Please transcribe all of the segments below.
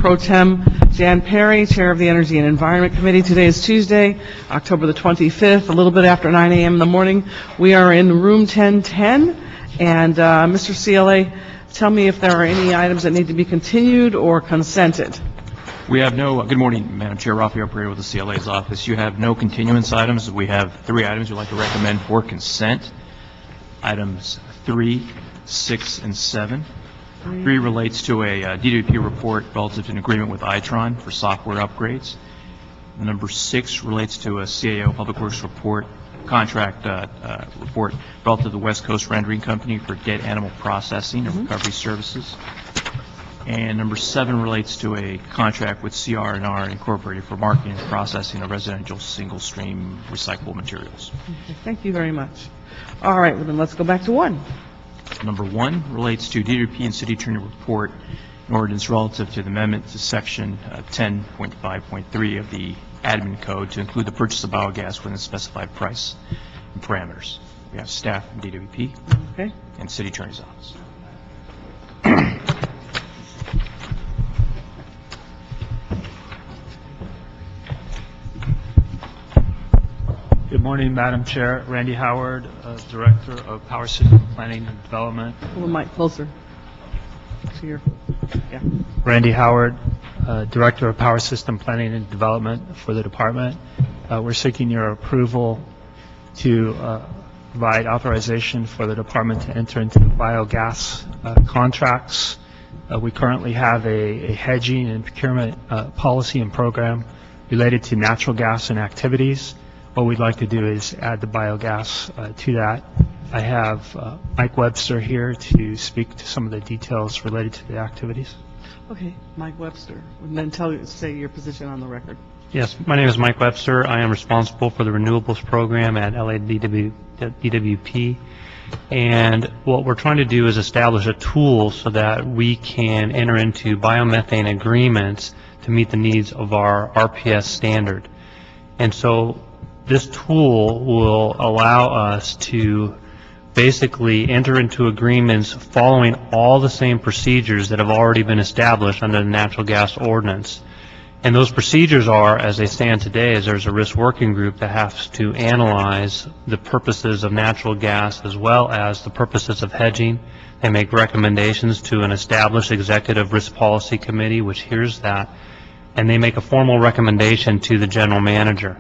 Pro Tem Jan Perry, Chair of the Energy and Environment Committee. Today is Tuesday, October the 25th, a little bit after 9 a.m. in the morning. We are in room 1010, and Mr. CLA, tell me if there are any items that need to be continued or consented. We have no, good morning, Madam Chair, Rafael Pereira with the CLA's office. You have no continuance items. We have 3 items we'd like to recommend for consent. Items 3, 6, and 7. 3 relates to a DWP report relative to an agreement with Itron for software upgrades. Number 6 relates to a CAO Public Works report, contract report relative to the West Coast Rendering Company for dead animal processing and recovery services. And number 7 relates to a contract with CR&R Incorporated for marketing and processing of residential single-stream recyclable materials. Okay, thank you very much. All right, well then let's go back to 1. Number 1 relates to DWP and City Attorney report and ordinance relative to the amendment to Section 10.5.3 of the Admin Code to include the purchase of biogas within a specified price and parameters. We have staff from DWP and City Attorney's Office. Good morning, Madam Chair. Randy Howard, Director of Power System Planning and Development. Pull the mic closer to your, Randy Howard, Director of Power System Planning and Development for the department. We're seeking your approval to provide authorization for the department to enter into biogas contracts. We currently have a hedging and procurement policy and program related to natural gas and activities. What we'd like to do is add the biogas to that. I have Mike Webster here to speak to some of the details related to the activities. Okay, Mike Webster, and then say your position on the record. Yes, my name is Mike Webster. I am responsible for the renewables program at DWP. And what we're trying to do is establish a tool so that we can enter into biomethane agreements to meet the needs of our RPS standard. And so this tool will allow us to basically enter into agreements following all the same procedures that have already been established under the natural gas ordinance. And those procedures are, as they stand today, is there's a risk working group that has to analyze the purposes of natural gas as well as the purposes of hedging. They make recommendations to an established executive risk policy committee, which hears that, and they make a formal recommendation to the general manager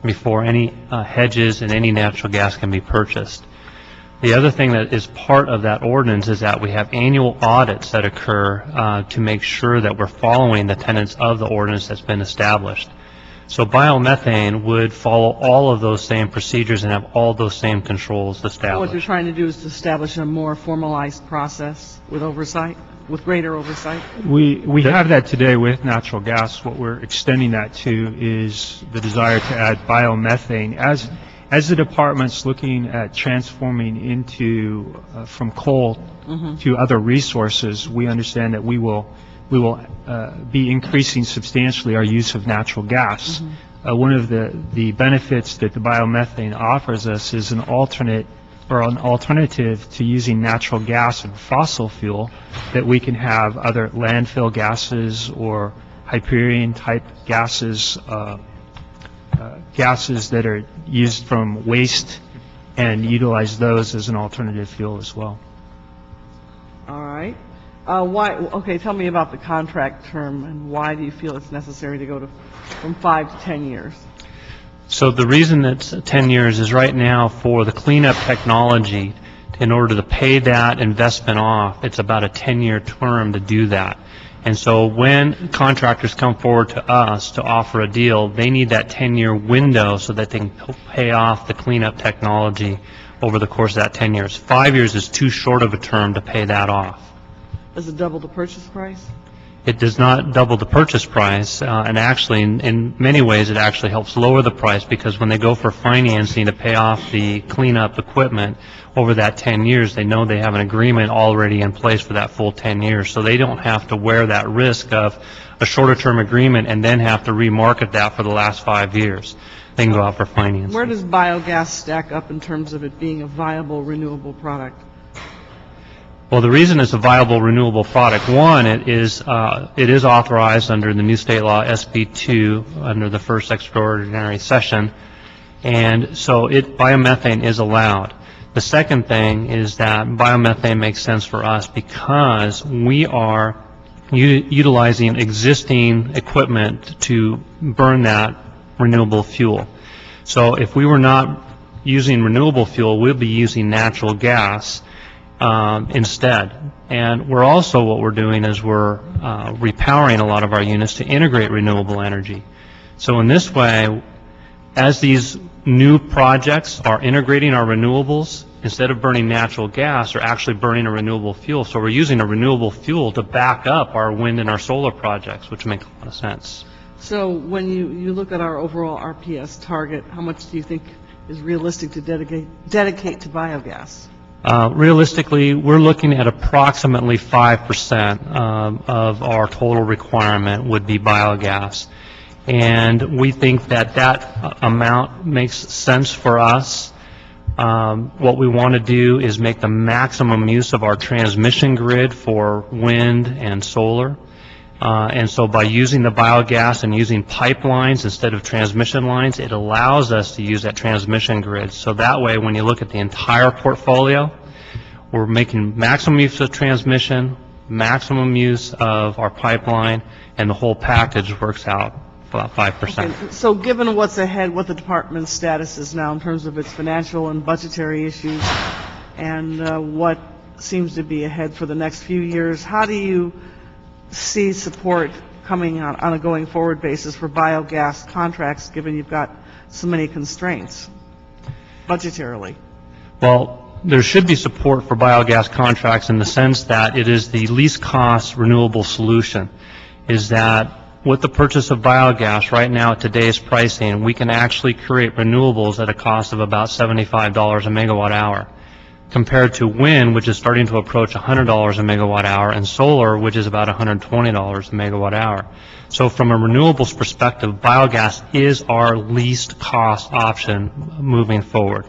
before any hedges and any natural gas can be purchased. The other thing that is part of that ordinance is that we have annual audits that occur to make sure that we're following the tenets of the ordinance that's been established. So biomethane would follow all of those same procedures and have all those same controls established. What you're trying to do is to establish a more formalized process with oversight, with greater oversight? We have that today with natural gas. What we're extending that to is the desire to add biomethane. As the department's looking at transforming into from coal to other resources, we understand that we will be increasing substantially our use of natural gas. One of the benefits that the biomethane offers us is an alternative to using natural gas and fossil fuel, that we can have other landfill gases or Hyperion type gases, gases that are used from waste, and utilize those as an alternative fuel as well. All right. Why? Okay, tell me about the contract term and why do you feel it's necessary to go from 5 to 10 years? So the reason it's 10 years is right now for the cleanup technology, in order to pay that investment off, it's about a 10-year term to do that. And so when contractors come forward to us to offer a deal, they need that 10-year window so that they can pay off the cleanup technology over the course of that 10 years. 5 years is too short of a term to pay that off. Does it double the purchase price? It does not double the purchase price, and actually, in many ways, it actually helps lower the price, because when they go for financing to pay off the cleanup equipment over that 10 years, they know they have an agreement already in place for that full 10 years, so they don't have to wear that risk of a shorter-term agreement and then have to remarket that for the last 5 years. They can go out for financing. Where does biogas stack up in terms of it being a viable renewable product? Well, the reason it's a viable renewable product, one, it is authorized under the new state law SB 2 under the first extraordinary session, and so biomethane is allowed. The second thing is that biomethane makes sense for us because we are utilizing existing equipment to burn that renewable fuel. So if we were not using renewable fuel, we'll be using natural gas instead. And we're also, what we're doing is we're repowering a lot of our units to integrate renewable energy. So in this way, as these new projects are integrating our renewables, instead of burning natural gas, they're actually burning a renewable fuel. So we're using a renewable fuel to back up our wind and our solar projects, which make a lot of sense. So when you look at our overall RPS target, how much do you think is realistic to dedicate to biogas? Realistically, we're looking at approximately 5% of our total requirement would be biogas. And we think that that amount makes sense for us. What we want to do is make the maximum use of our transmission grid for wind and solar. And so by using the biogas and using pipelines instead of transmission lines, it allows us to use that transmission grid. So that way, when you look at the entire portfolio, we're making maximum use of transmission, maximum use of our pipeline, and the whole package works out about 5%. Okay, so given what's ahead, what the department's status is now in terms of its financial and budgetary issues, and what seems to be ahead for the next few years, how do you see support coming on a going forward basis for biogas contracts, given you've got so many constraints budgetarily? Well, there should be support for biogas contracts in the sense that it is the least cost renewable solution, is that with the purchase of biogas right now at today's pricing, we can actually create renewables at a cost of about $75 a megawatt hour, compared to wind, which is starting to approach $100 a megawatt hour, and solar, which is about $120 a megawatt hour. So from a renewables perspective, biogas is our least cost option moving forward.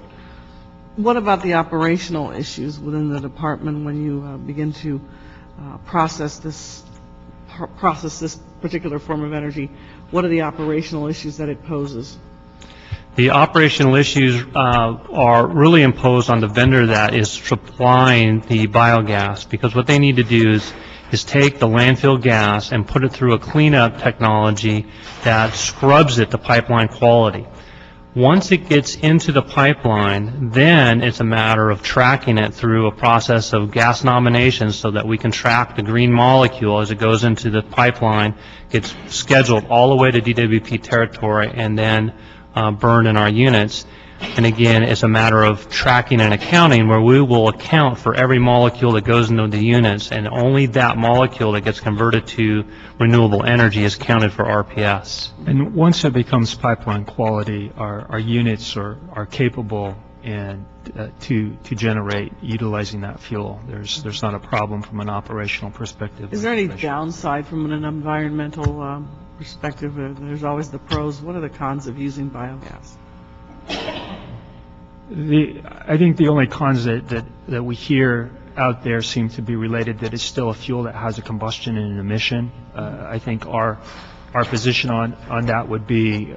What about the operational issues within the department when you begin to process this particular form of energy? What are the operational issues that it poses? The operational issues are really imposed on the vendor that is supplying the biogas, because what they need to do is take the landfill gas and put it through a cleanup technology that scrubs it to pipeline quality. Once it gets into the pipeline, then it's a matter of tracking it through a process of gas nomination so that we can track the green molecule as it goes into the pipeline, gets scheduled all the way to DWP territory, and then burned in our units. And again, it's a matter of tracking and accounting, where we will account for every molecule that goes into the units, and only that molecule that gets converted to renewable energy is counted for RPS. And once it becomes pipeline quality, our units are capable and to generate utilizing that fuel. There's not a problem from an operational perspective. Is there any downside from an environmental perspective? There's always the pros. What are the cons of using biogas? I think the only cons that we hear out there seem to be related that it's still a fuel that has a combustion and an emission. I think our position on that would be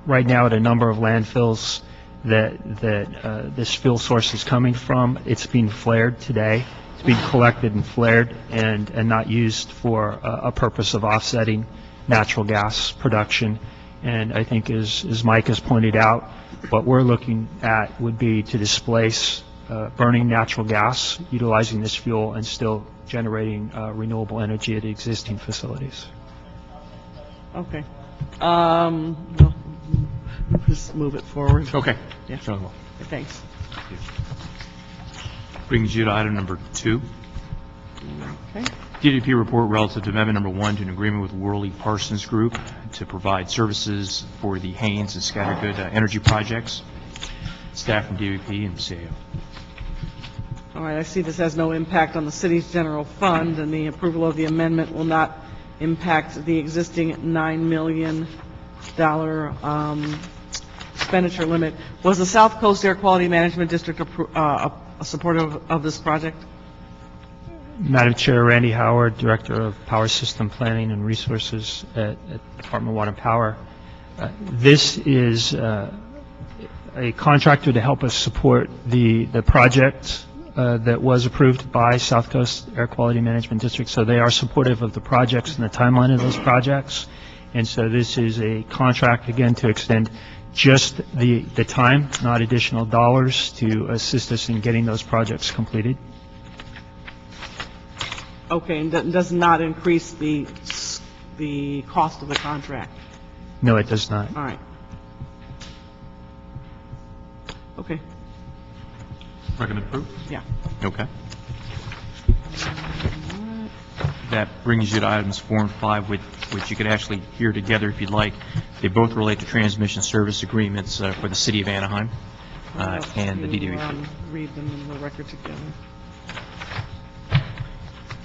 right now at a number of landfills that this fuel source is coming from. It's being flared today. It's being collected and flared and not used for a purpose of offsetting natural gas production. And I think as Mike has pointed out, what we're looking at would be to displace burning natural gas, utilizing this fuel, and still generating renewable energy at existing facilities. Okay. Just move it forward. Okay. Yeah. Very well. Okay, thanks. Brings you to item number 2. Okay. DWP report relative to amendment number 1 to an agreement with Worley Parsons Group to provide services for the Haynes and Scattergood energy projects. Staff from DWP and CAO. All right, I see this has no impact on the city's general fund, and the approval of the amendment will not impact the existing $9 million expenditure limit. Was the South Coast Air Quality Management District supportive of this project? Madam Chair, Randy Howard, Director of Power System Planning and Resources at Department of Water and Power. This is a contractor to help us support the project that was approved by South Coast Air Quality Management District. So they are supportive of the projects and the timeline of those projects. And so this is a contract, again, to extend just the time, not additional dollars, to assist us in getting those projects completed. Okay, and that does not increase the cost of the contract? No, it does not. All right. Okay, Recommend approval? yeah. Okay. That brings you to items 4 and 5, which you could actually hear together if you'd like. They both relate to transmission service agreements for the city of Anaheim and the DWP. Read them in the record together.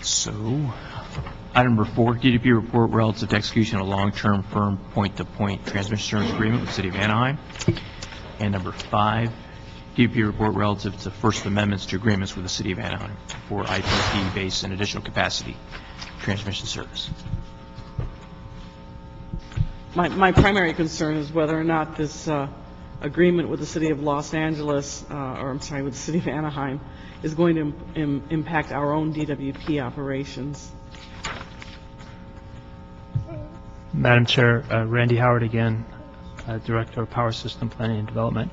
So, item number 4, DWP report relative to execution of a long-term firm point-to-point transmission service agreement with the city of Anaheim. And number 5, DWP report relative to First Amendments to agreements with the city of Anaheim for IPP-based and additional capacity transmission service. My primary concern is whether or not this agreement with the city of Los Angeles, or I'm sorry, with the city of Anaheim, is going to impact our own DWP operations. Madam Chair, Randy Howard again, Director of Power System Planning and Development.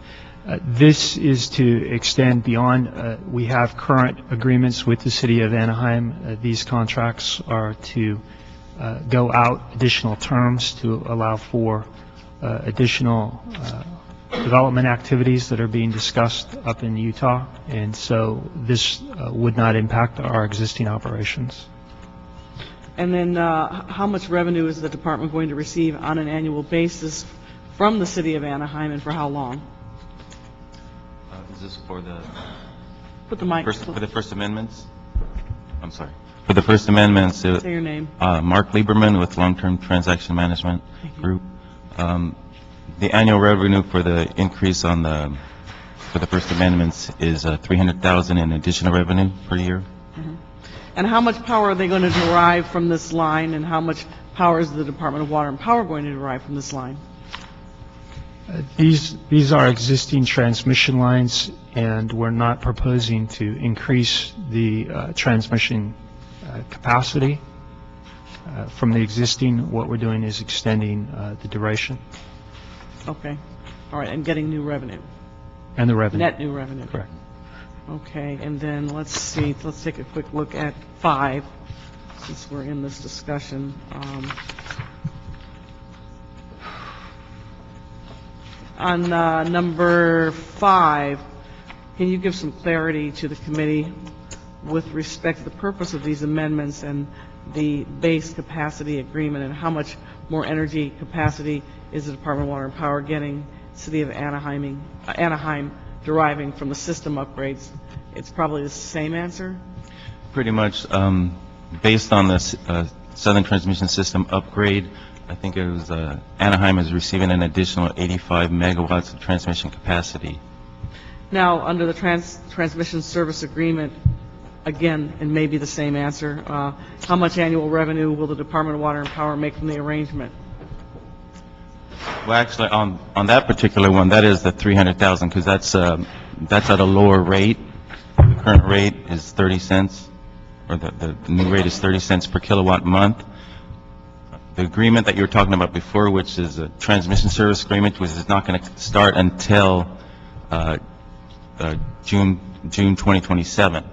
This is to extend beyond, we have current agreements with the city of Anaheim. These contracts are to go out additional terms to allow for additional development activities that are being discussed up in Utah, and so this would not impact our existing operations. And then how much revenue is the department going to receive on an annual basis from the city of Anaheim, and for how long? Is this for the Put the mic. for the First Amendments? I'm sorry. For the First Amendments, Say your name. Mark Lieberman with Long-Term Transaction Management Group. The annual revenue for the increase for the First Amendments is $300,000 in additional revenue per year. And how much power are they going to derive from this line, and how much power is the Department of Water and Power going to derive from this line? These are existing transmission lines, and we're not proposing to increase the transmission capacity from the existing. What we're doing is extending the duration Okay. All right, and getting new revenue, and the revenue. net new revenue. Correct. Okay, and then let's see, let's take a quick look at 5, since we're in this discussion. On number 5, can you give some clarity to the committee with respect to the purpose of these amendments and the base capacity agreement, and how much more energy capacity is the Department of Water and Power getting, City of Anaheim deriving from the system upgrades? It's probably the same answer? Pretty much based on this Southern Transmission System upgrade, I think it was Anaheim is receiving an additional 85 megawatts of transmission capacity. Now, under the transmission service agreement, again, and maybe the same answer, how much annual revenue will the Department of Water and Power make from the arrangement? Well, actually, on that particular one, that is the 300,000, because that's at a lower rate. The current rate is 30 cents, or the new rate is 30 cents per kilowatt month. The agreement that you were talking about before, which is a transmission service agreement, which is not going to start until June 2027.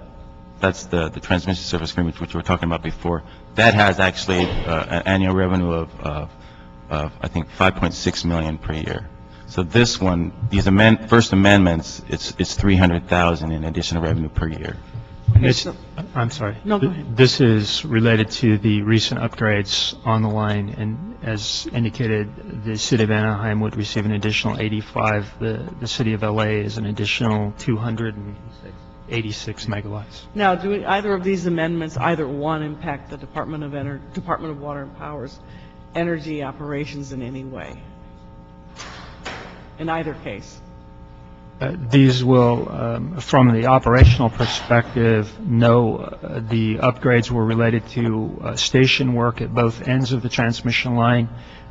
That's the transmission service agreement which we were talking about before. That has actually an annual revenue of I think 5.6 million per year. So this one, these First Amendments, it's 300,000 in additional revenue per year. I'm sorry. No, go ahead. This is related to the recent upgrades on the line, and as indicated, the City of Anaheim would receive an additional 85. The City of LA is an additional 286 megawatts. Now, do either of these amendments, either one, impact the Department of Water and Power's energy operations in any way? In either case? These will, from the operational perspective, the upgrades were related to station work at both ends of the transmission line.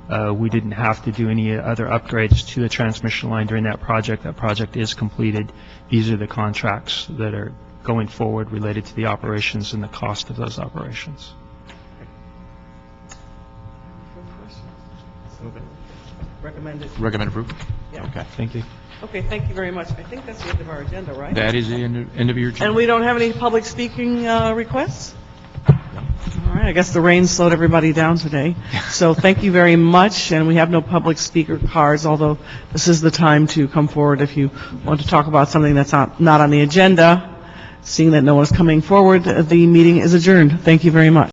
We didn't have to do any other upgrades to the transmission line during that project. That project is completed. These are the contracts that are going forward related to the operations and the cost of those operations. Recommended. Recommend approval? Yeah. Okay. Thank you. Okay, thank you very much. I think that's the end of our agenda, right? That is the end of your agenda. And we don't have any public speaking requests? All right, I guess the rain slowed everybody down today. So thank you very much, and we have no public speaker cards, although this is the time to come forward if you want to talk about something that's not on the agenda. Seeing that no one is coming forward, the meeting is adjourned. Thank you very much.